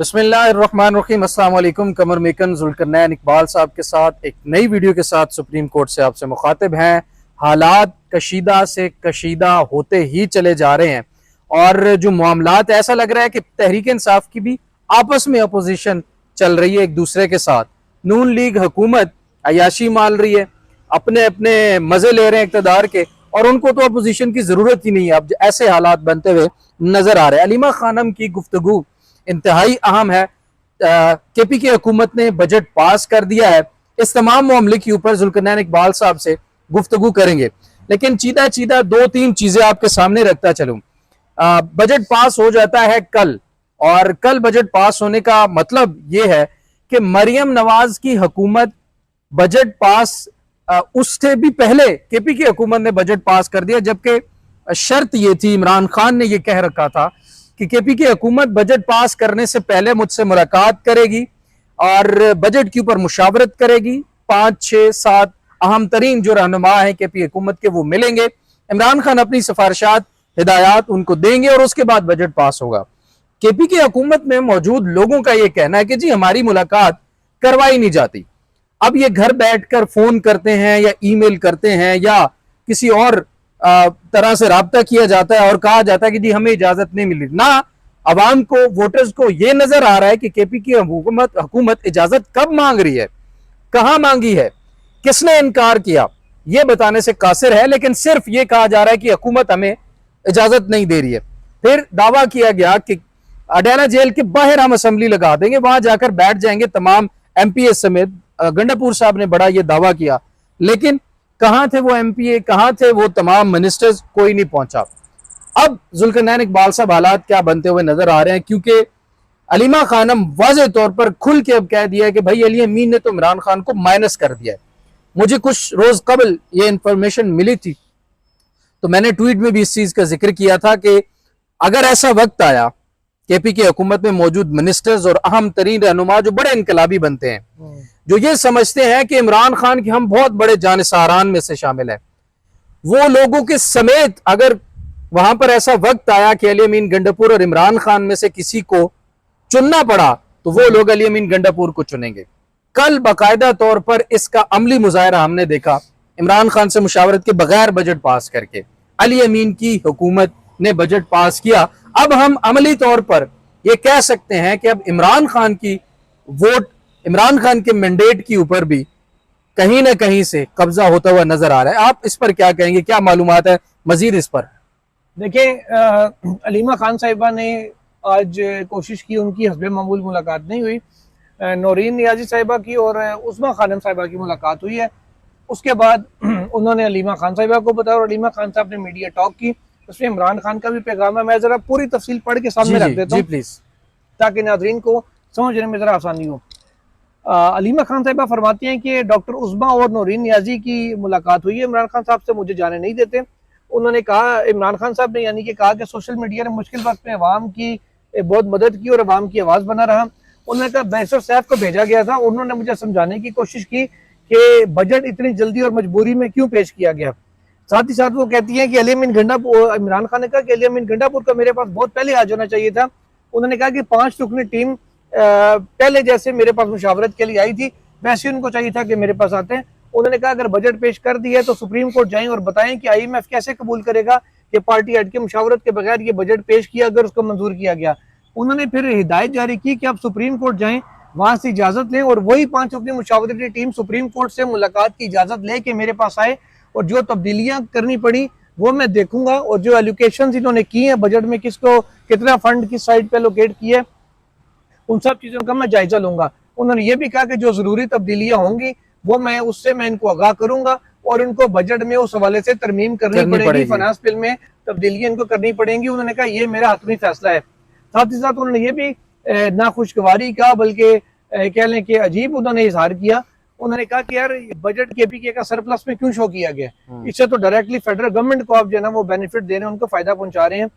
बिस्मिल्लाहिर्रहमानिर्रहीम। अस्सलाम वालेकुम। कमर मेकन जुल्करनैन इकबाल साहब के साथ एक नई वीडियो के साथ सुप्रीम कोर्ट से आपसे मुखातिब हैं। हालात कशीदा से कशीदा होते ही चले जा रहे हैं और जो मामलात ऐसा लग रहा है कि तहरीक इंसाफ की भी आपस में अपोजिशन चल रही है एक दूसरे के साथ। नून लीग हुकूमत अयाशी माल रही है, अपने अपने मजे ले रहे हैं इक़्तिदार के, और उनको तो अपोजिशन की जरूरत ही नहीं है। अब ऐसे हालात बनते हुए नजर आ रहे हैं। अलीमा खानम की गुफ्तगू इंतहाई अहम है। केपी की हुकूमत ने बजट पास कर दिया है। इस तमाम मामले के ऊपर जुल्करनैन इकबाल साहब से गुफ्तगू करेंगे, लेकिन चीदा चीदा दो तीन चीजें आपके सामने रखता चलूं। बजट पास हो जाता है कल, और कल बजट पास होने का मतलब यह है कि मरियम नवाज की हुकूमत बजट पास उससे भी पहले केपी की हुकूमत ने बजट पास कर दिया, जबकि शर्त यह थी, इमरान खान ने यह कह रखा था कि केपी की हुकूमत बजट पास करने से पहले मुझसे मुलाकात करेगी और बजट के ऊपर मुशावरत करेगी। 5, 6, 7 अहम तरीन जो रहनुमा है केपी हुकूमत के वो मिलेंगे, इमरान खान अपनी सिफारिशात हिदायत उनको देंगे और उसके बाद बजट पास होगा। केपी की हुकूमत में मौजूद लोगों का यह कहना है कि जी हमारी मुलाकात करवाई नहीं जाती। अब ये घर बैठकर फोन करते हैं या ईमेल करते हैं या किसी और तरह से राब्ता किया जाता है और कहा जाता है कि जी हमें इजाजत नहीं मिली। ना अवाम को, वोटर्स को यह नजर आ रहा है कि केपी की हुकूमत इजाजत कब मांग रही है, कहां मांगी है, किसने इनकार किया, यह बताने से कासिर है। लेकिन सिर्फ यह कहा जा रहा है कि हुकूमत हमें इजाजत नहीं दे रही है। फिर दावा किया गया कि अडयाला जेल के बाहर हम असेंबली लगा देंगे, वहां जाकर बैठ जाएंगे तमाम एमपीए समेत। गंडापुर साहब ने बड़ा यह दावा किया, लेकिन कहां थे वो एमपीए, कहां थे वो तमाम मिनिस्टर्स, कोई नहीं पहुंचा। अब जुल्करनैन इकबाल साहब हालात क्या बनते हुए नजर आ रहे हैं, क्योंकि अलीमा खानम वाज़ेह तौर पर खुल के अब कह दिया है कि भाई अली अमीन ने तो इमरान खान को माइनस कर दिया है। मुझे कुछ रोज कबल ये इंफॉर्मेशन मिली थी, तो मैंने ट्वीट में भी इस चीज का जिक्र किया था कि अगर ऐसा वक्त आया, केपी की हुकूमत में मौजूद मिनिस्टर्स और अहम तरीन रहनुमा जो बड़े इनकलाबी बनते हैं, जो ये समझते हैं कि इमरान खान के हम बहुत बड़े जानिसारान में से शामिल हैं, वो लोगों के समेत अगर वहां पर ऐसा वक्त आया कि अली अमीन गंडापुर और इमरान खान में से किसी को चुनना पड़ा, तो वो लोग अली अमीन गंडापुर को चुनेंगे। कल बाकायदा तौर पर इसका अमली मुजाहरा हमने देखा, इमरान खान से मुशावरत के बगैर बजट पास करके अली अमीन की हुकूमत ने बजट पास किया। अब हम अमली तौर पर यह कह सकते हैं कि अब इमरान खान की वोट, इमरान खान के मैंडेट के ऊपर भी कहीं ना कहीं से कब्जा होता हुआ नजर आ रहा है। आप इस पर क्या कहेंगे, क्या मालूमात है मजीद इस पर? देखिए, अलीमा खान साहिबा ने आज कोशिश की, उनकी हस्बे मामूल मुलाकात नहीं हुई। नौरीन नियाजी साहिबा की और उस्मा खानम साहिबा की मुलाकात हुई है। उसके बाद उन्होंने अलीमा खान साहिबा को बताया और अलीमा खान साहब ने मीडिया टॉक की, उसमें इमरान खान का भी पैगाम है। मैं जरा पूरी तफसील पढ़ के सामने रख देता हूँ प्लीज, ताकि नाजरीन को समझने में जरा आसानी हो। अलीमा खान साहिबा फरमाती हैं कि डॉक्टर उस्मा और नौरीन नियाजी की मुलाकात हुई है, इमरान खान साहब से मुझे जाने नहीं देते। उन्होंने कहा, इमरान खान साहब ने यानी कि कहा कि सोशल मीडिया ने मुश्किल वक्त में अवाम की बहुत मदद की और अवाम की आवाज़ बना रहा। उन्होंने कहा बैरिस्टर साहब को भेजा गया था, उन्होंने मुझे समझाने की कोशिश की कि बजट इतनी जल्दी और मजबूरी में क्यों पेश किया गया। साथ ही साथ वो कहती हैं कि अली अमीन गंडापुर, इमरान खान ने कहा कि अली अमीन गंडापुर का मेरे पास बहुत पहले आ जाना चाहिए था। उन्होंने कहा कि 5 रुकनी टीम पहले जैसे मेरे पास मुशावरत के लिए आई थी, वैसे उनको चाहिए था कि मेरे पास आते हैं। उन्होंने कहा अगर बजट पेश कर दिया तो सुप्रीम कोर्ट जाएं और बताएं कि IMF कैसे कबूल करेगा कि पार्टी हट के मुशावरत के बगैर ये बजट पेश किया अगर उसको मंजूर किया गया। उन्होंने फिर हिदायत जारी की कि आप सुप्रीम कोर्ट जाएं, वहां से इजाजत लें और वही 5 रुकनी मुशावरती टीम सुप्रीम कोर्ट से मुलाकात की इजाजत लेके मेरे पास आए और जो तब्दीलियां करनी पड़ी वो मैं देखूंगा, और जो एलोकेशन इन्होंने की है बजट में, किसको कितना फंड किस साइड पे एलोकेट किया है, उन सब चीजों का मैं जायजा लूंगा। उन्होंने ये भी कहा कि जो जरूरी तब्दीलियां होंगी वो मैं इनको आगाह करूंगा और इनको बजट में उस हवाले से तरमीम करनी पड़ेगी, फाइनेंस बिल में तब्दीलियां इनको करनी पड़ेंगी। उन्होंने कहा ये मेरा हतमी फैसला है। साथ ही साथ उन्होंने ये भी नाखुशगवारी का, बल्कि कह लें कि अजीब उन्होंने इजहार किया। उन्होंने कहा कि यार बजट केपीके का सरप्लस में क्यों शो किया गया, इससे तो डायरेक्टली फेडरल गवर्नमेंट को आप जो है ना वो बेनिफिट दे रहे हैं, उनको फायदा पहुंचा रहे हैं।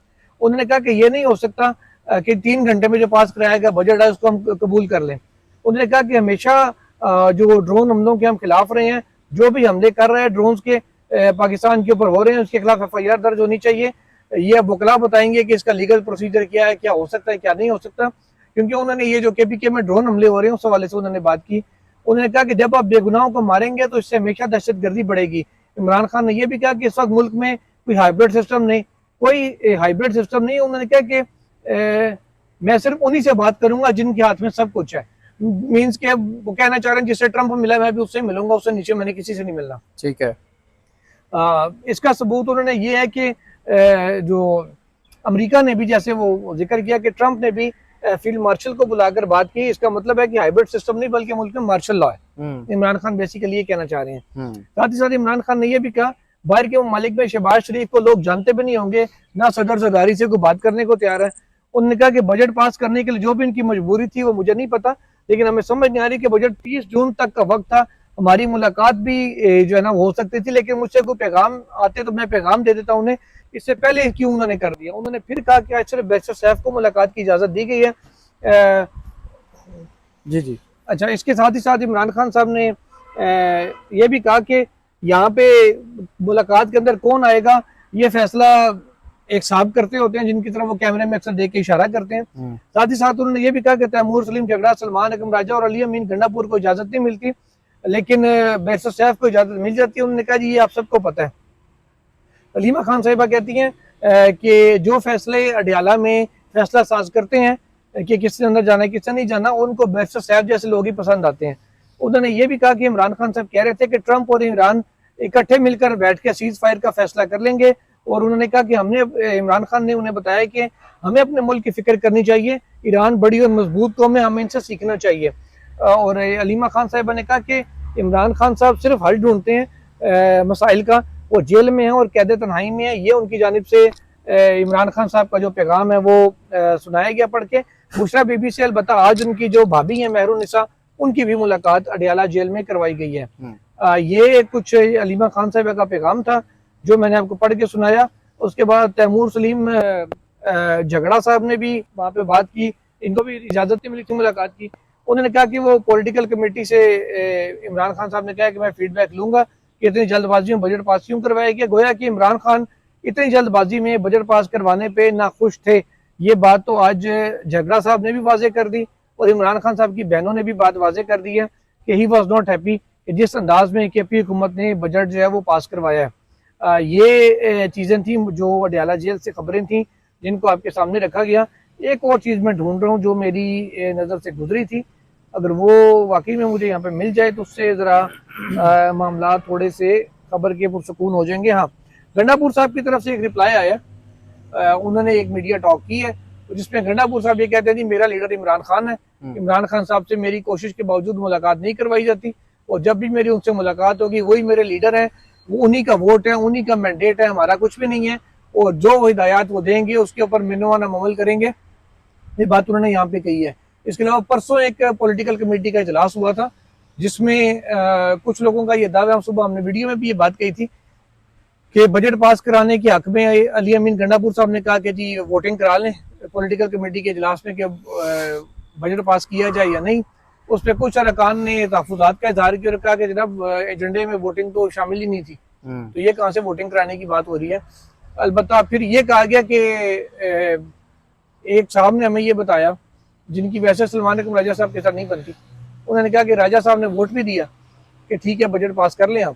उन्होंने कहा कि ये नहीं हो सकता कि 3 घंटे में जो पास कराया गया बजट है उसको हम कबूल कर लें। उन्होंने कहा कि हमेशा जो ड्रोन हमलों के हम खिलाफ रहे हैं, जो भी हमले कर रहे हैं ड्रोन के पाकिस्तान के ऊपर हो रहे हैं, उसके खिलाफ FIR दर्ज होनी चाहिए। ये वकला बताएंगे कि इसका लीगल प्रोसीजर क्या है, क्या हो सकता है क्या नहीं हो सकता। क्योंकि उन्होंने ये जो केपीके में ड्रोन हमले हो रहे हैं उस हवाले से उन्होंने बात की। उन्होंने कहा कि जब आप बेगुनाहों को मारेंगे तो इससे हमेशा दहशतगर्दी बढ़ेगी। इमरान खान ने यह भी कहा कि इस वक्त मुल्क में कोई हाइब्रिड सिस्टम नहीं, कोई हाइब्रिड सिस्टम नहीं। उन्होंने कहा कि मैं सिर्फ उन्हीं से बात करूंगा जिनके हाथ में सब कुछ है। मीन्स के वो कहना चाह रहे हैं जिससे ट्रंप मिला मैं भी उससे मिलूंगा, उससे नीचे मैंने किसी से नहीं मिलना। ठीक है। इसका सबूत उन्होंने ये है कि जो अमेरिका ने भी, जैसे वो जिक्र किया कि ट्रंप ने भी फील्ड मार्शल को बुलाकर बात की। इसका मतलब है कि हाइब्रिड सिस्टम नहीं बल्कि मुल्क में मार्शल लॉ है। इमरान खान बेसिकली ये कहना चाह रहे हैं। साथ ही साथ इमरान खान ने यह भी कहा बाहर के ममालिक में शहबाज शरीफ को लोग जानते भी नहीं होंगे, ना सदर जरदारी से कोई बात करने को तैयार है। उन्होंने कहा कि बजट पास करने के लिए जो भी इनकी मजबूरी थी वो मुझे नहीं पता, लेकिन हमें समझ नहीं आ रही कि बजट 30 जून तक का वक्त था, हमारी मुलाकात भी जो है ना हो सकती थी, लेकिन मुझसे कोई पैगाम आते तो मैं पैगाम दे देता उन्हें, इससे पहले क्यों उन्होंने कर दिया। उन्होंने फिर कहा कि आज सिर्फ बैरिस्टर सैफ को मुलाकात की इजाजत दी गई है। जी जी। अच्छा, इसके साथ ही साथ इमरान खान साहब ने ये भी कहा कि यहाँ पे मुलाकात के अंदर कौन आएगा ये फैसला एक साहब करते होते हैं जिनकी तरफ वो कैमरे में अक्सर देख के इशारा करते हैं। साथ ही साथ उन्होंने ये भी कहा कि तैमूर सलीम झगड़ा, सलमान अकरम राजा और अली अमीन गंडापुर को इजाजत नहीं मिलती, लेकिन बैरिस्टर सैफ को इजाजत मिल जाती है। उन्होंने कहा जी ये आप सबको पता है। अलीमा खान साहिबा कहती हैं कि जो फैसले अडियाला में फैसला साज करते हैं कि किसने अंदर जाना है किसने नहीं जाना, उनको बैरिस्टर साहब जैसे लोग ही पसंद आते हैं। उन्होंने ये भी कहा कि इमरान खान साहब कह रहे थे कि ट्रंप और ईरान इकट्ठे मिलकर बैठ के सीज फायर का फैसला कर लेंगे, और उन्होंने कहा कि हमने, इमरान खान ने उन्हें बताया कि हमें अपने मुल्क की फिक्र करनी चाहिए, ईरान बड़ी और मजबूत कौम है, हमें इनसे सीखना चाहिए। और अलीमा खान साहिबा ने कहा कि इमरान खान साहब सिर्फ हल ढूंढते हैं मसाइल का, वो जेल में है और कैद तन्हाई में है। ये उनकी जानिब से इमरान खान साहब का जो पैगाम है वो सुनाया गया पढ़ के। बुशरा बीबी से अलबत्ता आज उनकी जो भाभी है मेहरुनिसा, उनकी भी मुलाकात अडियाला जेल में करवाई गई है। ये कुछ अलीमा खान साहिबा का पैगाम था जो मैंने आपको पढ़ के सुनाया। उसके बाद तैमूर सलीम झगड़ा साहब ने भी वहाँ पे बात की, इनको भी इजाजत नहीं मिली थी मुलाकात की। उन्होंने कहा कि वो पॉलिटिकल कमेटी से इमरान खान साहब ने कहा कि मैं फीडबैक लूंगा कि इतनी जल्दबाजी में बजट पास क्यों करवाया गया। गोया कि इमरान खान इतनी जल्दबाजी में बजट पास करवाने पे नाखुश थे। ये बात तो आज झगड़ा साहब ने भी वाजे कर दी और इमरान खान साहब की बहनों ने भी बात वाजे कर दी है कि ही वॉज नॉट हैप्पी कि जिस अंदाज में केपी हुकूमत ने बजट जो है वो पास करवाया है। ये चीज़ें थी जो अडियाला जेल से खबरें थी जिनको आपके सामने रखा गया। एक और चीज़ मैं ढूंढ रहा हूँ जो मेरी नज़र से गुजरी थी, अगर वो वाकई में मुझे यहाँ पे मिल जाए तो उससे ज़रा मामला थोड़े से खबर के पुरसकून हो जाएंगे। हाँ, गंडापुर साहब की तरफ से एक रिप्लाई आया, उन्होंने एक मीडिया टॉक की है जिसमें गंडापुर साहब ये कहते हैं कि मेरा लीडर इमरान खान है, इमरान खान साहब से मेरी कोशिश के बावजूद मुलाकात नहीं करवाई जाती, और जब भी मेरी उनसे मुलाकात होगी वही मेरे लीडर हैं, वो उन्हीं का वोट है, उन्हीं का मैंडेट है, हमारा कुछ भी नहीं है, और जो हिदायत वो देंगे उसके ऊपर मिनवाना अमल करेंगे। ये बात उन्होंने यहाँ पे कही है। इसके अलावा परसों एक पॉलिटिकल कमेटी का इजलास हुआ था जिसमें कुछ लोगों का ये दावा, सुबह हमने वीडियो में भी ये बात कही थी कि बजट पास कराने के हक में अली अमीन गंडापुर साहब ने कहा कि जी वोटिंग करा लें पॉलिटिकल कमेटी के इजलास में कि बजट पास किया जाए या नहीं। उस पर कुछ अरकान ने तहफुजात का इजहार किया और कहा कि जनाब एजेंडे में वोटिंग तो शामिल ही नहीं थी, तो ये कहाँ से वोटिंग कराने की बात हो रही है। अलबत्ता फिर ये कहा गया कि एक साहब ने हमें ये बताया जिनकी वैसे सलमान अकरम राजा साहब के साथ नहीं बनती, उन्होंने कहा कि राजा साहब ने वोट भी दिया कि ठीक है बजट पास कर लें आप,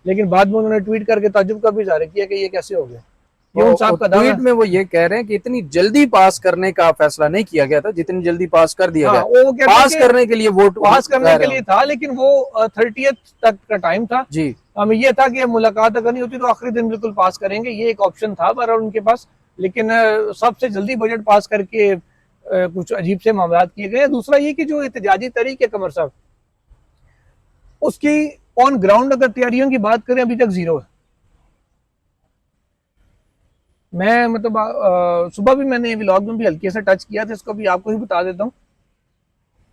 लेकिन बाद में उन्होंने ट्वीट करके ताज्जुब का भी इज़हार किया कि ये कैसे हो गया। ट्वीट में वो ये कह रहे हैं कि इतनी जल्दी पास करने का फैसला नहीं किया गया था जितनी जल्दी पास कर दिया गया। वो पास करने के लिए वोट पास करने के लिए था, लेकिन वो 30th तक का टाइम था जी। हमें ये था कि मुलाकात अगर नहीं होती तो आखिरी दिन बिल्कुल पास करेंगे, ये एक ऑप्शन था बहरहाल उनके पास, लेकिन सबसे जल्दी बजट पास करके कुछ अजीब से मामला किए गए। दूसरा ये कि जो एहतजाजी तहरीक है कमर साहब, उसकी ऑन ग्राउंड अगर तैयारियों की बात करें अभी तक जीरो है। मैं मतलब सुबह भी मैंने व्लॉग में भी हल्के से टच किया था, इसको भी आपको ही बता देता हूँ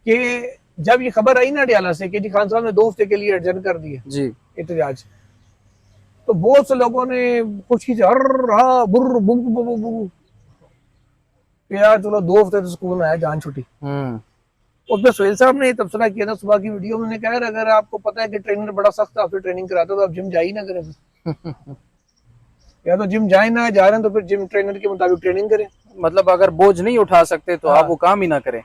कि जब ये खबर आई ना अडियाला से कि जी खान साहब ने 2 हफ्ते के लिए एडजर्न कर दिए जी एहतजाज, तो बहुत से लोगों ने कुछ की यार चलो 2 हफ्ते तो सुकून आया, जान छुट्टी। उसमें सोहेल साहब ने तबसरा किया था सुबह की वीडियो में, कहा अगर आपको पता है कि ट्रेनर बड़ा सख्त आपसे ट्रेनिंग कराता तो आप जिम जा ही ना करें या तो जिम जाए ना, जा रहे हैं तो फिर जिम ट्रेनर के मुताबिक ट्रेनिंग करें। मतलब अगर बोझ नहीं उठा सकते तो आप वो काम ही ना करें।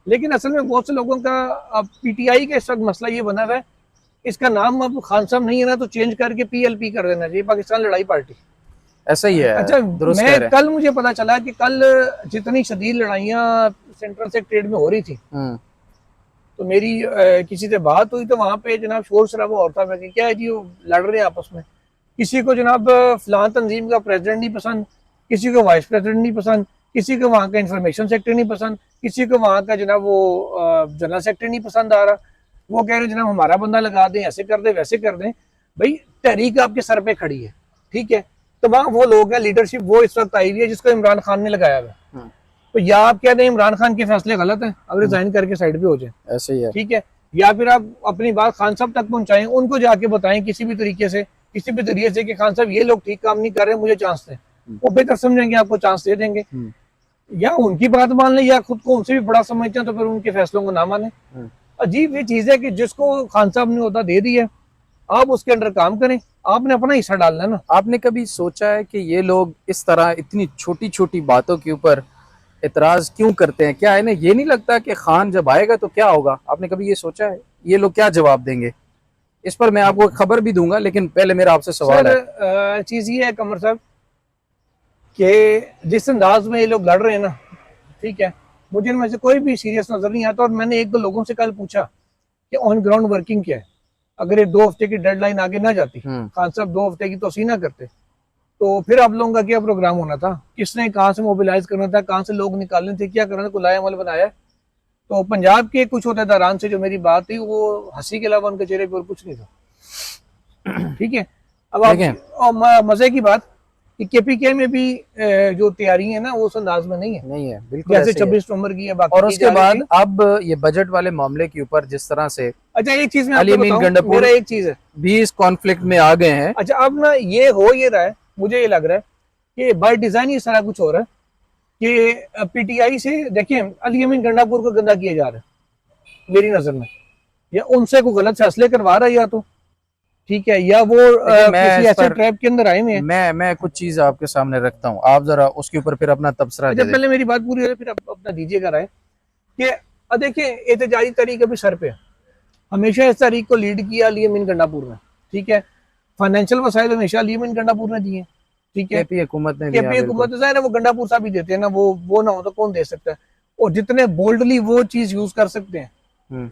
लेकिन असल में बहुत से लोगों का अब पीटीआई का इस वक्त मसला ये बना हुआ है, इसका नाम अब खान साहब नहीं है ना, तो चेंज करके पीएलपी कर देना चाहिए, पाकिस्तान लड़ाई पार्टी। ऐसा ही है, अच्छा, दुरुस्त कह मैं रहे हैं। कल मुझे पता चला कि कल जितनी शदीद लड़ाइयाँ सेंट्रल सेक्रेटरीट में हो रही थी, तो मेरी किसी से बात हुई तो वहां पे जनाब शोर शराबा और था। मैं कि क्या है जी, वो लड़ रहे हैं आपस में। किसी को जनाब फलां तंजीम का प्रेसिडेंट नहीं पसंद, किसी को वाइस प्रेसिडेंट नहीं पसंद, किसी को वहाँ का इंफॉर्मेशन सेक्रेटरी नहीं पसंद, किसी को वहाँ का जनाब वो जनरल सेक्रेटरी नहीं पसंद आ रहा। वो कह रहे जनाब हमारा बंदा लगा दें, ऐसे कर दें वैसे कर दें। भाई तहरीक आपके सर पे खड़ी है, ठीक है, तो वहाँ वो लोग हैं, लीडरशिप वो इस वक्त आई हुई है जिसको इमरान खान ने लगाया हुआ। तो या आप कह दें इमरान खान के फैसले गलत हैं, अब रिजाइन करके साइड पे हो जाए, ऐसे ही है। ठीक है, या फिर आप अपनी बात खान साहब तक पहुंचाएं, उनको जाके बताएं किसी भी तरीके से, किसी भी जरिए से कि खान साहब ये लोग ठीक काम नहीं कर रहे, मुझे चांस दें। वो बेहतर समझेंगे, आपको चांस दे देंगे। या उनकी बात मान लें या खुद को उनसे भी बड़ा समझते हैं तो फिर उनके फैसलों को ना माने। अजीब ये चीज है कि जिसको खान साहब ने होता दे दिया, आप उसके अंडर काम करें, आपने अपना हिस्सा डालना है ना। आपने कभी सोचा है कि ये लोग इस तरह इतनी छोटी छोटी बातों के ऊपर इतराज क्यों करते हैं? क्या इन्हें ये नहीं लगता कि खान जब आएगा तो क्या होगा? आपने कभी ये सोचा है ये लोग क्या जवाब देंगे? इस पर मैं आपको खबर भी दूंगा, लेकिन पहले मेरा आपसे सवाल है। चीज ये है कमर साहब कि जिस अंदाज में ये लोग लड़ रहे हैं ना, ठीक है, मुझे इनमें से कोई भी सीरियस नजर नहीं आता। और मैंने एक दो लोगों से कल पूछा कि ऑन ग्राउंड वर्किंग क्या है। अगर ये 2 हफ्ते की डेडलाइन आगे ना जाती, खान साहब 2 हफ्ते की तोसी ना करते, तो फिर आप लोगों का क्या प्रोग्राम होना था? किसने कहाँ से मोबिलाइज करना था, कहाँ से लोग निकालने थे, क्या करना था? कुलाया अमल बनाया। तो पंजाब के कुछ अहदेदारान से जो मेरी बात थी, वो हंसी के अलावा उनके चेहरे पर कुछ नहीं था, ठीक है। अब आप मजे की बात कि केपीके में भी जो तैयारी है ना, वो उस अंदाज में नहीं है बिल्कुल जैसे 26 नवंबर की है। बाकी और उसके बाद अब ये बजट वाले मामले के ऊपर जिस तरह से अच्छा एक चीज मैं आपको बताऊं, मेरा एक चीज है भी इस कॉन्फ्लिक्ट में आ गए हैं। अच्छा अब ना ये हो ये रहा है, मुझे ये लग रहा है कि बाय डिजाइन ये सारा कुछ हो रहा है कि पीटीआई से देखिए अली अमीन गंडापुर को गंदा किया जा रहा है मेरी नजर में, या उनसे कोई गलत फैसले करवा रहा है, या तो ठीक है, या वो किसी ऐसे ट्रैप के अंदर आए हुए हैं। मैं कुछ चीज आपके सामने रखता हूँ, आप जरा उसके ऊपर फिर अपना तबसरा दे। पहले मेरी बात पूरी हो, फिर आप अपना दीजिएगा राय कि देखिए एहतजाजी तहरीक अभी सर पे है। हमेशा इस तहरीक को लीड किया अली अमीन गंडापुर ने, ठीक है। फाइनेंशियल वसाइल हमेशा अली अमीन गंडापुर ने दिए, ठीक है। केपी हुकूमत ने केपी हुकूमत है वो गंडापुर साहब ही देते हैं ना, वो ना हो तो कौन दे सकता है। और जितने बोल्डली वो चीज यूज कर सकते हैं,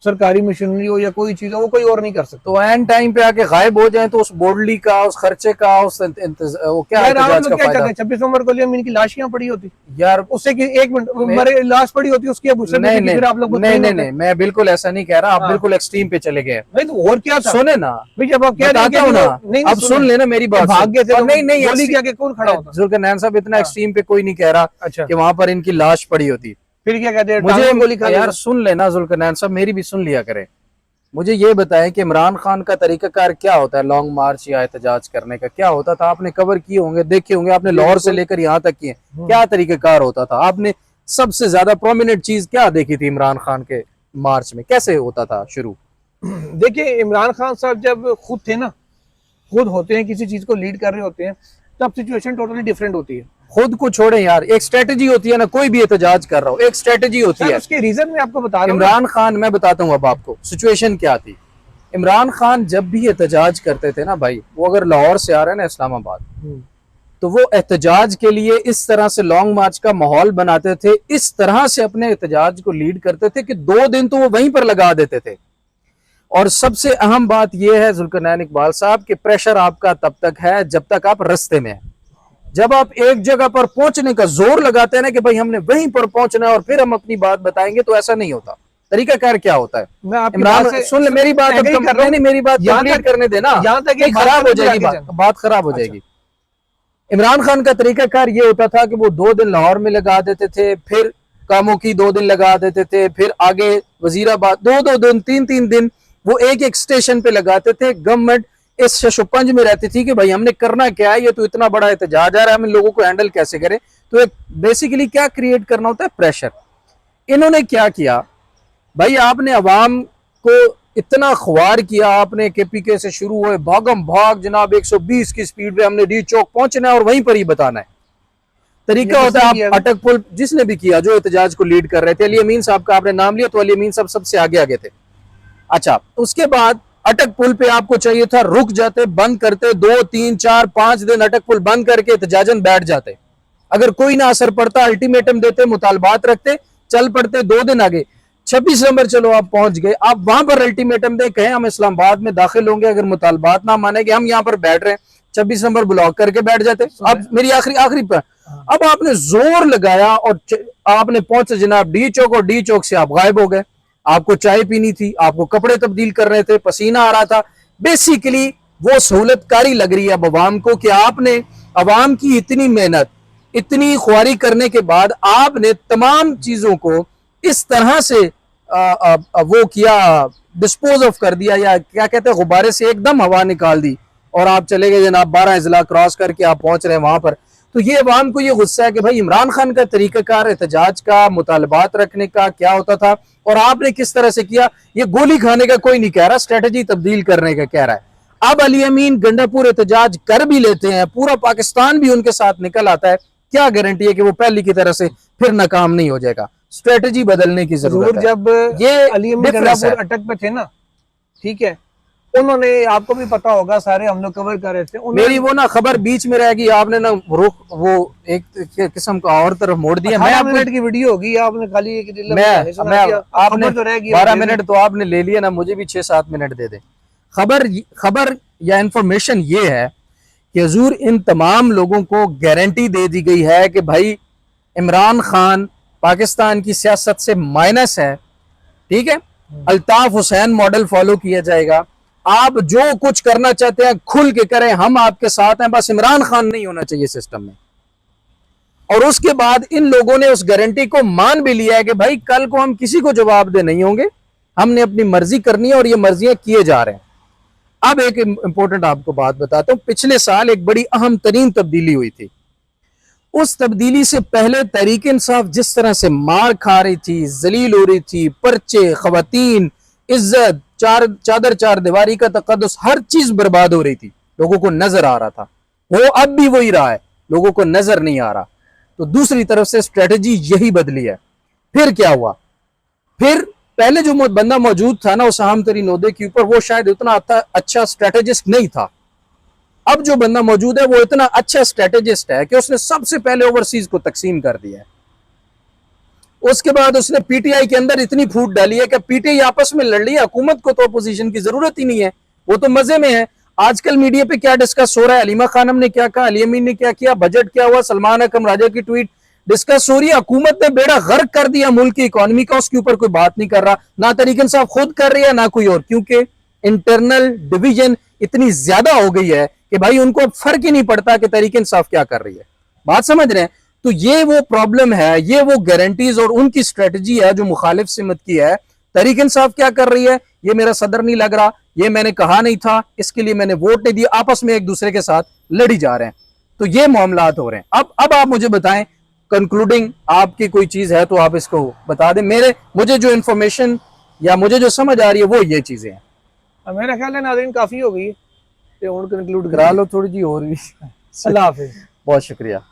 सरकारी मशीनरी हो या कोई चीज हो, वो कोई और नहीं कर सकता। तो एंड टाइम पे आके गायब हो जाए तो उस बोर्डली का, उस खर्चे का, उस वो क्या एहतजाज का फायदा? 26 नवंबर को इनकी लाश यहाँ पड़ी होती यार, उससे कि 1 मिनट मरे लाश पड़ी होती उसकी अब फिर आप लोग नहीं, मैं बिल्कुल ऐसा नहीं कह रहा। आप बिल्कुल एक्सट्रीम पे चले गए। नहीं तो और क्या था? सुने ना भाई, जब आप कह रहे हो ना, अब सुन लेना मेरी बात। भाग गए थे, नहीं गोली क्या के कौन खड़ा होता? जुल्करनैन साहब इतना एक्सट्रीम पे कोई नहीं कह रहा कि वहां पर इनकी लाश पड़ी होती। फिर क्या कहते हैं? मुझे गोली यार सुन लेना जुल्करनैन साहब, मेरी भी सुन लिया करें। मुझे ये बताएं कि इमरान खान का तरीकाकार क्या होता है लॉन्ग मार्च या एहतजाज करने का? क्या होता था? आपने कवर किए होंगे, देखे होंगे, आपने लाहौर से लेकर यहाँ तक किए। क्या तरीकाकार होता था? आपने सबसे ज्यादा प्रोमिनेंट चीज क्या देखी थी इमरान खान के मार्च में? कैसे होता था शुरू? देखिए इमरान खान साहब जब खुद थे ना, खुद होते हैं, किसी चीज को लीड कर रहे होते हैं, तब सिचुएशन टोटली डिफरेंट होती है। खुद को छोड़े यार, एक स्ट्रेटेजी होती है ना, कोई भी एहतजाज कर रहा हो एक स्ट्रेटेजी होती है। उसके रीजन में आपको बता रहा हूं। इमरान खान, मैं बताता हूँ अब आपको सिचुएशन क्या थी। इमरान खान जब भी एहतजाज करते थे ना भाई, वो अगर लाहौर से आ रहे हैं ना इस्लामाबाद, तो वो एहतजाज के लिए इस तरह से लॉन्ग मार्च का माहौल बनाते थे, इस तरह से अपने एहतजाज को लीड करते थे कि 2 दिन तो वो वहीं पर लगा देते थे। और सबसे अहम बात यह है जुल्करनैन इकबाल साहब कि प्रेशर आपका तब तक है जब तक आप रास्ते में हैं। जब आप एक जगह पर पहुंचने का जोर लगाते हैं ना कि भाई हमने वहीं पर पहुंचना है और फिर हम अपनी बात बताएंगे, तो ऐसा नहीं होता। तरीकाकार क्या होता है? इमरान, सुन ले मेरी बात, नहीं मेरी बात कंप्लीट करने देना, खराब हो जाएगी बात खराब हो जाएगी। इमरान खान का तरीकाकार ये होता था कि वो 2 दिन लाहौर में लगा देते थे, फिर कामों की 2 दिन लगा देते थे, फिर आगे वजीराबाद 2 दिन 3 दिन वो एक स्टेशन पे लगाते थे। गवर्नमेंट इस शशुपंज में रहती थी कि भाई हमने करना क्या है, ये तो इतना बड़ा एहतजाज आ रहा है, हम इन लोगों को हैंडल कैसे करें। तो एक बेसिकली क्या क्रिएट करना होता है? प्रेशर। इन्होंने क्या किया भाई, आपने अवाम को इतना ख्वार किया, आपने केपीके से शुरू हुए भागम भाग जनाब 120 की स्पीड पे हमने डी चौक पहुंचना है और वहीं पर ही बताना है। तरीका ये होता है, किसने आप किया? अटक पुल जिसने भी किया, जो एहतजाज को लीड कर रहे थे, अली अमीन साहब का आपने नाम लिया तो अली अमीन साहब सबसे आगे आगे थे। अच्छा, उसके बाद अटक पुल पे आपको चाहिए था रुक जाते, बंद करते, 2 3 4 5 दिन अटक पुल बंद करके एहतजाजन बैठ जाते। अगर कोई ना असर पड़ता, अल्टीमेटम देते, मुतालबात रखते, चल पड़ते, 2 दिन आगे। 26 नंबर चलो आप पहुंच गए, आप वहां पर अल्टीमेटम दे, कहें हम इस्लामाबाद में दाखिल होंगे, अगर मुतालबात ना मानेंगे हम यहां पर बैठ रहे हैं, 26 नंबर ब्लॉक करके बैठ जाते। अब मेरी आखिरी आखिरी पर, अब आपने जोर लगाया और आपने पहुंचे जनाब डी चौक, और डी चौक से आप गायब हो गए। आपको चाय पीनी थी, आपको कपड़े तब्दील कर रहे थे, पसीना आ रहा था। बेसिकली वो सहूलतकारी लग रही है अब अवाम को कि आपने अवाम की इतनी मेहनत, इतनी ख्वारी करने के बाद आपने तमाम चीजों को इस तरह से वो किया, डिस्पोज ऑफ कर दिया, या क्या कहते हैं, गुब्बारे से एकदम हवा निकाल दी, और आप चले गए जनाब 12 अजला क्रॉस करके आप पहुंच रहे हैं वहां पर। तो ये अवाम को ये गुस्सा है कि भाई इमरान खान का तरीकाकार एहतजाज का, मुतालबात रखने का क्या होता था और आपने किस तरह से किया। ये गोली खाने का कोई नहीं कह रहा, स्ट्रेटजी तब्दील करने का कह रहा है। अब अली अमीन गंडापुर एहतजाज कर भी लेते हैं, पूरा पाकिस्तान भी उनके साथ निकल आता है, क्या गारंटी है कि वो पहले की तरह से फिर नाकाम नहीं हो जाएगा। स्ट्रेटजी बदलने की जरूरत है। जब ये अली अमीन difference है। गंडापुर अटक पे थे ना, ठीक है, उन्होंने, आपको भी पता होगा, सारे हम लोग कवर कर रहे थे, मेरी वो ना खबर बीच में रह गई, आपने ना रुख वो एक किस्म का और तरफ मोड़ दिया। मैं 18 आपको मिनट की वीडियो होगी, आपने खाली एक रील मैं आपने खबर तो रह गई 12 मिनट तो आपने ले लिया ना, मुझे भी 6-7 मिनट दे दे। खबर या इंफॉर्मेशन ये है कि हुजूर इन तमाम लोगों को गारंटी दे दी गई है कि भाई इमरान खान पाकिस्तान की सियासत से माइनस है, ठीक है, अल्ताफ हुसैन मॉडल फॉलो किया जाएगा, आप जो कुछ करना चाहते हैं खुल के करें, हम आपके साथ हैं, बस इमरान खान नहीं होना चाहिए सिस्टम में। और उसके बाद इन लोगों ने उस गारंटी को मान भी लिया है कि भाई कल को हम किसी को जवाबदेह नहीं होंगे, हमने अपनी मर्जी करनी है, और ये मर्जियां किए जा रहे हैं। अब एक इंपॉर्टेंट आपको बात बताता हूं, पिछले साल एक बड़ी अहम तरीन तब्दीली हुई थी। उस तब्दीली से पहले तहरीक इंसाफ जिस तरह से मार खा रही थी, जलील हो रही थी, पर्चे, खवातीन, इज्जत, चादर चार दीवारी का तकद्दुस, हर चीज बर्बाद हो रही थी, लोगों को नजर आ रहा था। वो अब भी वही रहा है, लोगों को नजर नहीं आ रहा। तो दूसरी तरफ से स्ट्रेटजी यही बदली है। फिर क्या हुआ, फिर पहले जो बंदा मौजूद था ना उस अहम तरीन ओहदे के ऊपर, वो शायद उतना अच्छा स्ट्रेटेजिस्ट नहीं था। अब जो बंदा मौजूद है वो इतना अच्छा स्ट्रेटेजिस्ट है कि उसने सबसे पहले ओवरसीज को तकसीम कर दिया है। उसके बाद उसने पीटीआई के अंदर इतनी फूट डाली है कि पीटीआई आपस में लड़ रही है, हुकूमत को तो अपोजिशन की जरूरत ही नहीं है, वो तो मजे में है। आजकल मीडिया पे क्या डिस्कस हो रहा है, अलीमा खानम ने क्या कहा, अली अमीन ने क्या किया, बजट क्या हुआ, सलमान अकरम राजा की ट्वीट डिस्कस हो रही है। हुकूमत ने बेड़ा गर्क कर दिया मुल्क की इकोनॉमी का, उसके ऊपर कोई बात नहीं कर रहा, ना तरीक इंसाफ खुद कर रही है ना कोई और, क्योंकि इंटरनल डिवीजन इतनी ज्यादा हो गई है कि भाई उनको फर्क ही नहीं पड़ता कि तरीक इंसाफ क्या कर रही है। बात समझ रहे हैं? तो ये वो प्रॉब्लम है, ये वो गारंटीज और उनकी स्ट्रेटजी है जो मुखालिफ सिमत की है। तहरीक इंसाफ क्या कर रही है, ये मेरा सदर नहीं लग रहा, ये मैंने कहा नहीं था, इसके लिए मैंने वोट नहीं दिया, आपस में एक दूसरे के साथ लड़ी जा रहे हैं। तो ये मामलात हो रहे हैं। अब आप मुझे बताएं, कंक्लूडिंग आपकी कोई चीज है तो आप इसको बता दें। मुझे जो इंफॉर्मेशन या मुझे जो समझ आ रही है वो ये चीजें हैं। मेरा ख्याल है नाज़रीन काफी हो गई, कंक्लूड करा लो थोड़ी जी और भी। अल्लाह हाफिज। बहुत शुक्रिया।